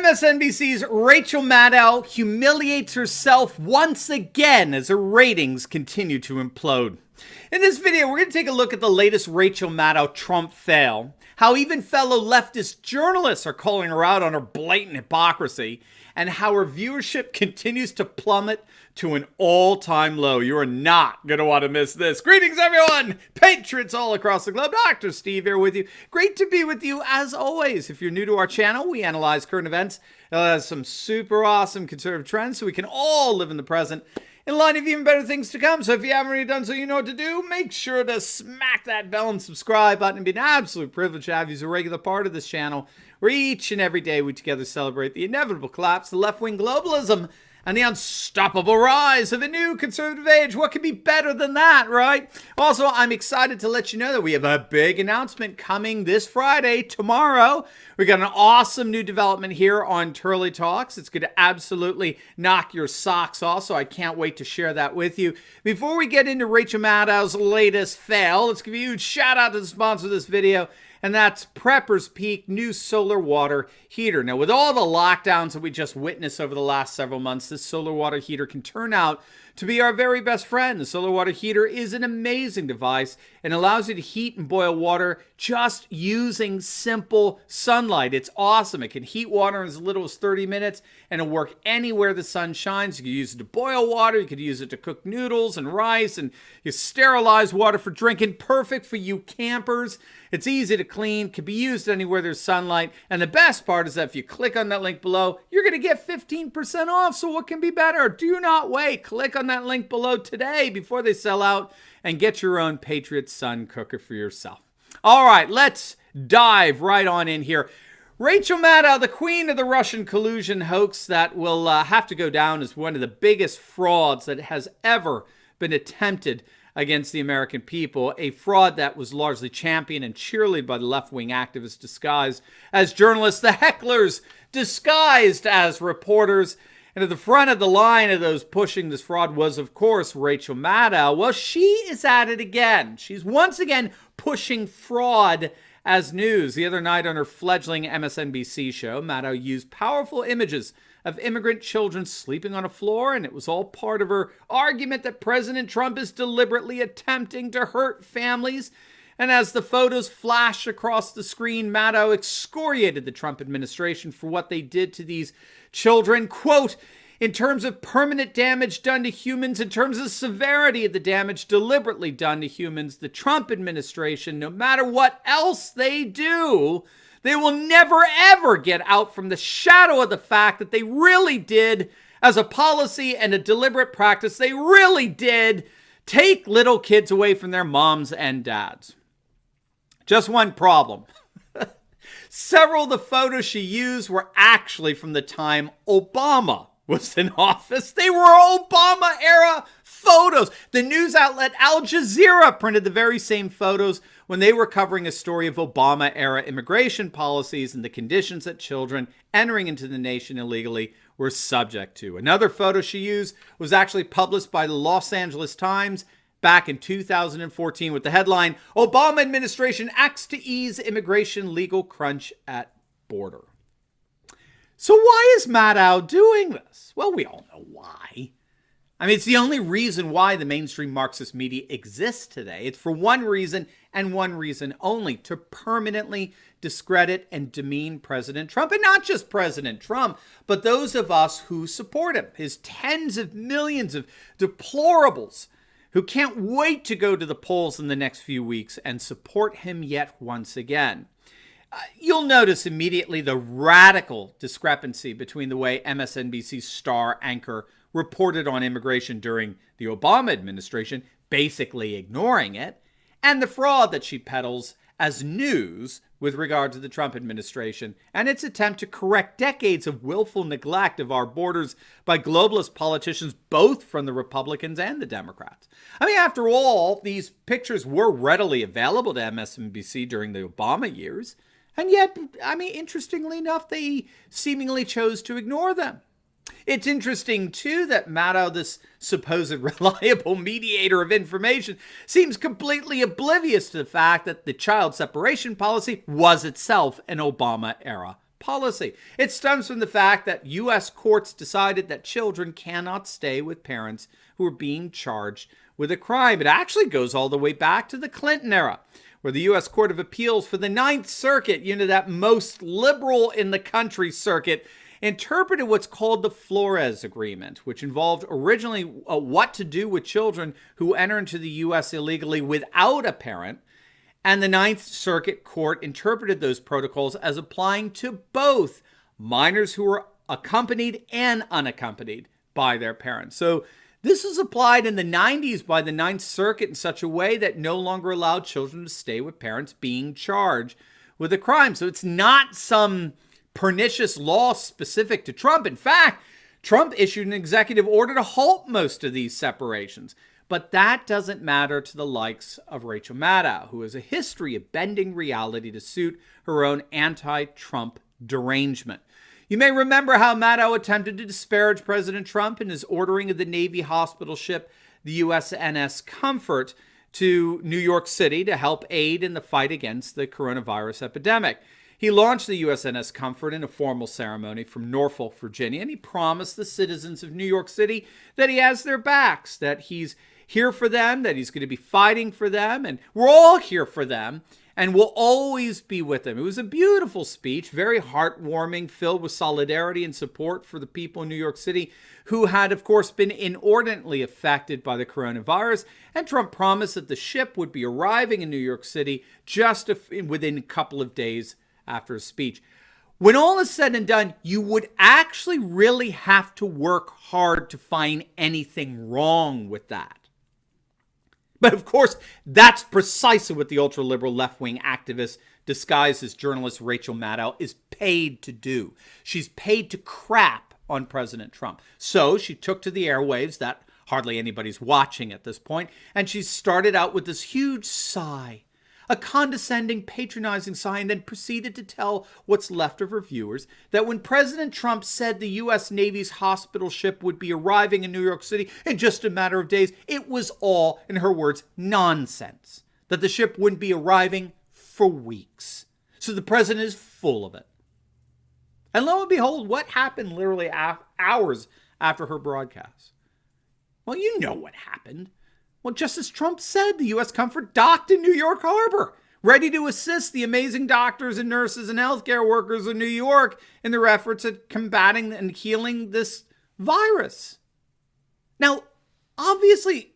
MSNBC's Rachel Maddow humiliates herself once again as her ratings continue to implode. In this video, we're going to take a look at the latest Rachel Maddow Trump fail, how even fellow leftist journalists are calling her out on her blatant hypocrisy, and how her viewership continues to plummet to an all-time low. You are not going to want to miss this. Greetings, everyone! Patriots all across the globe. Dr. Steve here with you. Great to be with you as always. If you're new to our channel, we analyze current events, some super awesome conservative trends so we can all live in the present in line of even better things to come. So if you haven't already done so, you know what to do. Make sure to smack that bell and subscribe button. It'd be an absolute privilege to have you as a regular part of this channel, where each and every day we together celebrate the inevitable collapse of left-wing globalism and the unstoppable rise of a new conservative age. What could be better than that, right? Also, I'm excited to let you know that we have a big announcement coming this Friday, tomorrow. We got an awesome new development here on Turley Talks. It's going to absolutely knock your socks off, so I can't wait to share that with you. Before we get into Rachel Maddow's latest fail, let's give a huge shout out to the sponsor of this video, and that's Prepper's Peak new solar water heater. Now, with all the lockdowns that we just witnessed over the last several months, this solar water heater can turn out to be our very best friend. The solar water heater is an amazing device and allows you to heat and boil water just using simple sunlight. It's awesome. It can heat water in as little as 30 minutes and it'll work anywhere the sun shines. You can use it to boil water. You could use it to cook noodles and rice, and you sterilize water for drinking. Perfect for you campers. It's easy to clean, can be used anywhere there's sunlight. And the best part is that if you click on that link below, you're going to get 15% off. So what can be better? Do not wait. Click on that link below today before they sell out and get your own Patriot Sun cooker for yourself. All right, let's dive right on in here. Rachel Maddow, the queen of the Russian collusion hoax that will have to go down as one of the biggest frauds that has ever been attempted against the American people, a fraud that was largely championed and cheerleaded by the left-wing activists disguised as journalists, the hecklers disguised as reporters. And at the front of the line of those pushing this fraud was, of course, Rachel Maddow. Well, she is at it again. She's once again pushing fraud as news. The other night on her fledgling MSNBC show, Maddow used powerful images of immigrant children sleeping on a floor, and it was all part of her argument that President Trump is deliberately attempting to hurt families. And as the photos flashed across the screen, Maddow excoriated the Trump administration for what they did to these children. Quote, in terms of permanent damage done to humans, in terms of severity of the damage deliberately done to humans, the Trump administration, no matter what else they do, they will never, ever get out from the shadow of the fact that they really did, as a policy and a deliberate practice, they really did take little kids away from their moms and dads. Just one problem. Several of the photos she used were actually from the time Obama was in office. They were Obama-era photos. The news outlet Al Jazeera printed the very same photos when they were covering a story of Obama-era immigration policies and the conditions that children entering into the nation illegally were subject to. Another photo she used was actually published by the Los Angeles Times back in 2014 with the headline, Obama administration acts to ease immigration legal crunch at border. So why is Maddow doing this? Well, we all know why. I mean, it's the only reason why the mainstream Marxist media exists today. It's for one reason and one reason only, to permanently discredit and demean President Trump. And not just President Trump, but those of us who support him, his tens of millions of deplorables who can't wait to go to the polls in the next few weeks and support him yet once again. You'll notice immediately the radical discrepancy between the way MSNBC's star anchor reported on immigration during the Obama administration, basically ignoring it, and the fraud that she peddles as news with regard to the Trump administration and its attempt to correct decades of willful neglect of our borders by globalist politicians, both from the Republicans and the Democrats. I mean, after all, these pictures were readily available to MSNBC during the Obama years. And yet, I mean, interestingly enough, they seemingly chose to ignore them. It's interesting, too, that Maddow, this supposed reliable mediator of information, seems completely oblivious to the fact that the child separation policy was itself an Obama-era policy. It stems from the fact that U.S. courts decided that children cannot stay with parents who are being charged with a crime. It actually goes all the way back to the Clinton era, where the U.S. Court of Appeals for the Ninth Circuit, that most liberal in the country circuit, interpreted what's called the Flores Agreement, which involved originally what to do with children who enter into the U.S. illegally without a parent. And the Ninth Circuit Court interpreted those protocols as applying to both minors who are accompanied and unaccompanied by their parents. So this was applied in the 90s by the Ninth Circuit in such a way that no longer allowed children to stay with parents being charged with a crime. So it's not some pernicious law specific to Trump. In fact, Trump issued an executive order to halt most of these separations. But that doesn't matter to the likes of Rachel Maddow, who has a history of bending reality to suit her own anti-Trump derangement. You may remember how Maddow attempted to disparage President Trump in his ordering of the Navy hospital ship, the USNS Comfort, to New York City to help aid in the fight against the coronavirus epidemic. He launched the USNS Comfort in a formal ceremony from Norfolk, Virginia, and he promised the citizens of New York City that he has their backs, that he's here for them, that he's going to be fighting for them, and we're all here for them, and we'll always be with them. It was a beautiful speech, very heartwarming, filled with solidarity and support for the people in New York City who had, of course, been inordinately affected by the coronavirus. And Trump promised that the ship would be arriving in New York City just within a couple of days after his speech. When all is said and done, you would actually really have to work hard to find anything wrong with that. But of course, that's precisely what the ultra-liberal left-wing activist disguised as journalist Rachel Maddow is paid to do. She's paid to crap on President Trump. So she took to the airwaves that hardly anybody's watching at this point, and she started out with this huge sigh, a condescending, patronizing sigh, and then proceeded to tell what's left of her viewers that when President Trump said the U.S. Navy's hospital ship would be arriving in New York City in just a matter of days, it was all, in her words, nonsense. That the ship wouldn't be arriving for weeks. So the president is full of it. And lo and behold, what happened literally hours after her broadcast? Well, you know what happened. Well, just as Trump said, the U.S. Comfort docked in New York Harbor, ready to assist the amazing doctors and nurses and healthcare workers of New York in their efforts at combating and healing this virus. Now, obviously,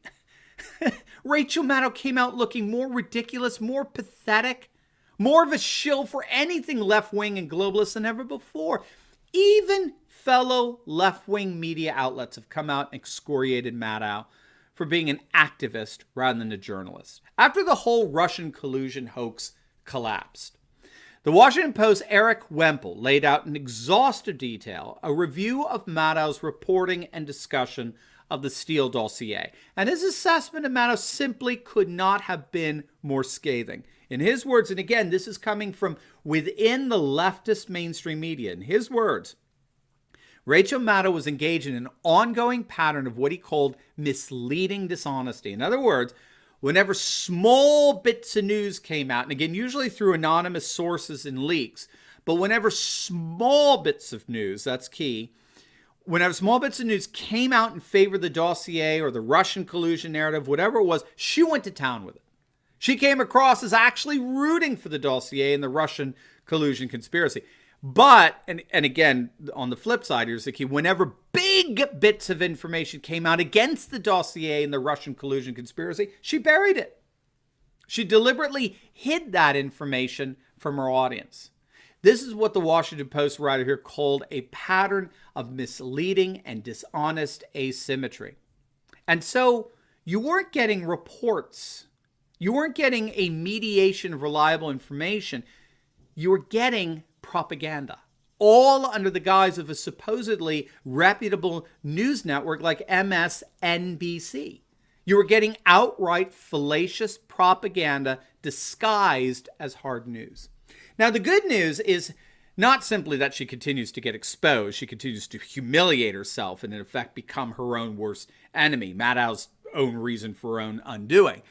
Rachel Maddow came out looking more ridiculous, more pathetic, more of a shill for anything left-wing and globalist than ever before. Even fellow left-wing media outlets have come out and excoriated Maddow for being an activist rather than a journalist, after the whole Russian collusion hoax collapsed. The Washington Post's Eric Wemple laid out in exhaustive detail a review of Maddow's reporting and discussion of the Steele dossier, and his assessment of Maddow simply could not have been more scathing. In his words, and again, this is coming from within the leftist mainstream media, in his words, Rachel Maddow was engaged in an ongoing pattern of what he called misleading dishonesty. In other words, whenever small bits of news came out, and again, usually through anonymous sources and leaks, but whenever small bits of news, that's key, whenever small bits of news came out in favor of the dossier or the Russian collusion narrative, whatever it was, she went to town with it. She came across as actually rooting for the dossier and the Russian collusion conspiracy. But, and again, on the flip side, here's the key, whenever big bits of information came out against the dossier and the Russian collusion conspiracy, she buried it. She deliberately hid that information from her audience. This is what the Washington Post writer here called a pattern of misleading and dishonest asymmetry. And so you weren't getting reports. You weren't getting a mediation of reliable information. You were getting propaganda, all under the guise of a supposedly reputable news network like MSNBC. You were getting outright fallacious propaganda disguised as hard news. Now, the good news is not simply that she continues to get exposed. She continues to humiliate herself and, in effect, become her own worst enemy, Maddow's own reason for her own undoing.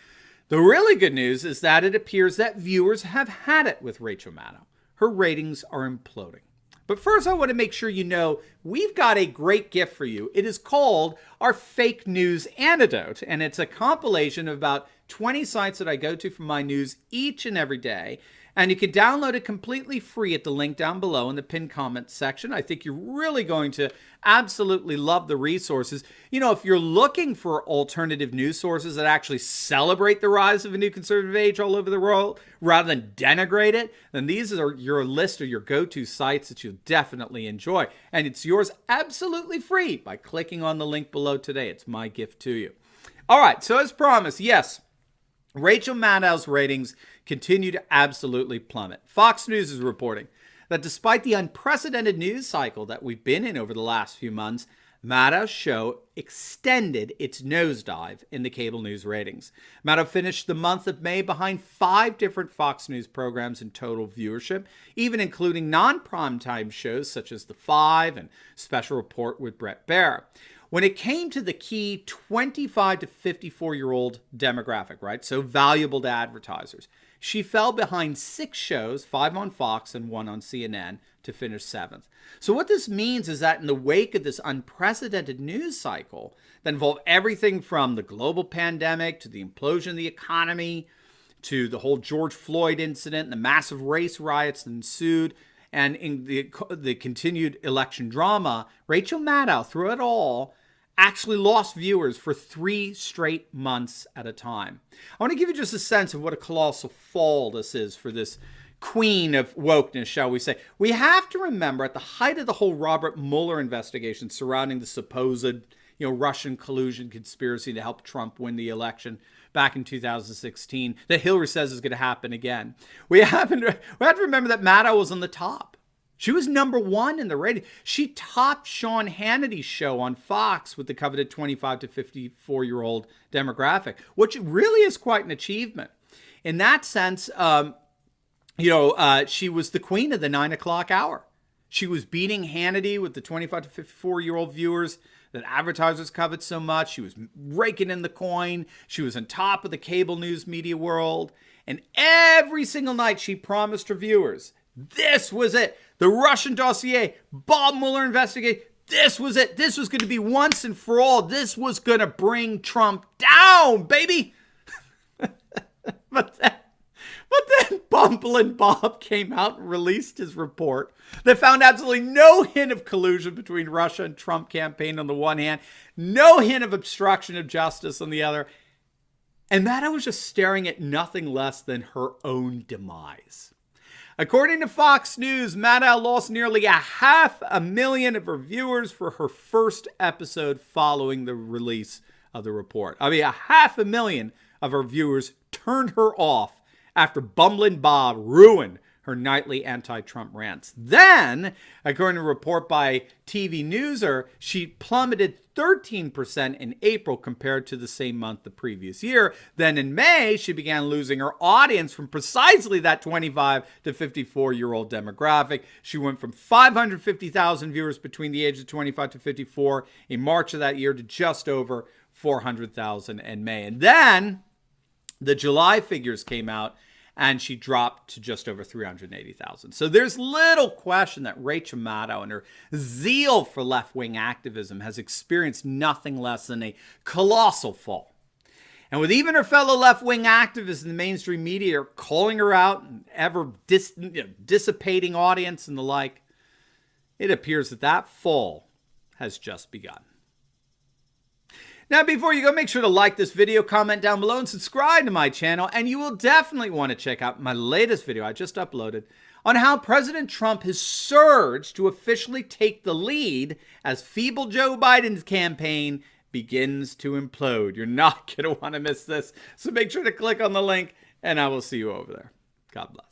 The really good news is that it appears that viewers have had it with Rachel Maddow. Her ratings are imploding. But first, I want to make sure you know we've got a great gift for you. It is called our Fake News Antidote, and it's a compilation of about 20 sites that I go to for my news each and every day. And you can download it completely free at the link down below in the pinned comment section. I think you're really going to absolutely love the resources. You know, if you're looking for alternative news sources that actually celebrate the rise of a new conservative age all over the world rather than denigrate it, then these are your list of your go-to sites that you'll definitely enjoy. And it's yours absolutely free by clicking on the link below today. It's my gift to you. All right, so as promised, yes, Rachel Maddow's ratings continue to absolutely plummet. Fox News is reporting that despite the unprecedented news cycle that we've been in over the last few months, Maddow's show extended its nosedive in the cable news ratings. Maddow finished the month of May behind 5 different Fox News programs in total viewership, even including non-primetime shows such as The Five and Special Report with Bret Baier. When it came to the key 25 to 54-year-old demographic, right, so valuable to advertisers, she fell behind 6 shows, 5 on Fox and 1 on CNN, to finish 7th. So what this means is that in the wake of this unprecedented news cycle that involved everything from the global pandemic to the implosion of the economy to the whole George Floyd incident and the massive race riots that ensued, and in the continued election drama, Rachel Maddow, through it all, actually lost viewers for 3 straight months at a time. I want to give you just a sense of what a colossal fall this is for this queen of wokeness, shall we say. We have to remember at the height of the whole Robert Mueller investigation surrounding the supposed, Russian collusion conspiracy to help Trump win the election back in 2016, that Hillary says is going to happen again. We have to remember that Maddow was on the top. She was number 1 in the rating. She topped Sean Hannity's show on Fox with the coveted 25 to 54-year-old demographic, which really is quite an achievement. In that sense, she was the queen of the 9 o'clock hour. She was beating Hannity with the 25 to 54-year-old viewers that advertisers covet so much. She was raking in the coin. She was on top of the cable news media world. And every single night she promised her viewers, this was it. The Russian dossier, Bob Mueller investigation, this was it. This was going to be once and for all. This was going to bring Trump down, baby. But then Bumbling Bob came out and released his report that found absolutely no hint of collusion between Russia and Trump campaign on the one hand, no hint of obstruction of justice on the other. And Maddow was just staring at nothing less than her own demise. According to Fox News, Maddow lost nearly 500,000 of her viewers for her first episode following the release of the report. 500,000 of her viewers turned her off after Bumbling Bob ruined her nightly anti-Trump rants. Then, according to a report by TV Newser, she plummeted 13% in April compared to the same month the previous year. Then in May, she began losing her audience from precisely that 25 to 54-year-old demographic. She went from 550,000 viewers between the ages of 25 to 54 in March of that year to just over 400,000 in May. And then the July figures came out, and she dropped to just over 380,000. So there's little question that Rachel Maddow and her zeal for left-wing activism has experienced nothing less than a colossal fall. And with even her fellow left-wing activists in the mainstream media calling her out and ever dissipating audience and the like, it appears that fall has just begun. Now, before you go, make sure to like this video, comment down below, and subscribe to my channel. And you will definitely want to check out my latest video I just uploaded on how President Trump has surged to officially take the lead as feeble Joe Biden's campaign begins to implode. You're not going to want to miss this. So make sure to click on the link, and I will see you over there. God bless.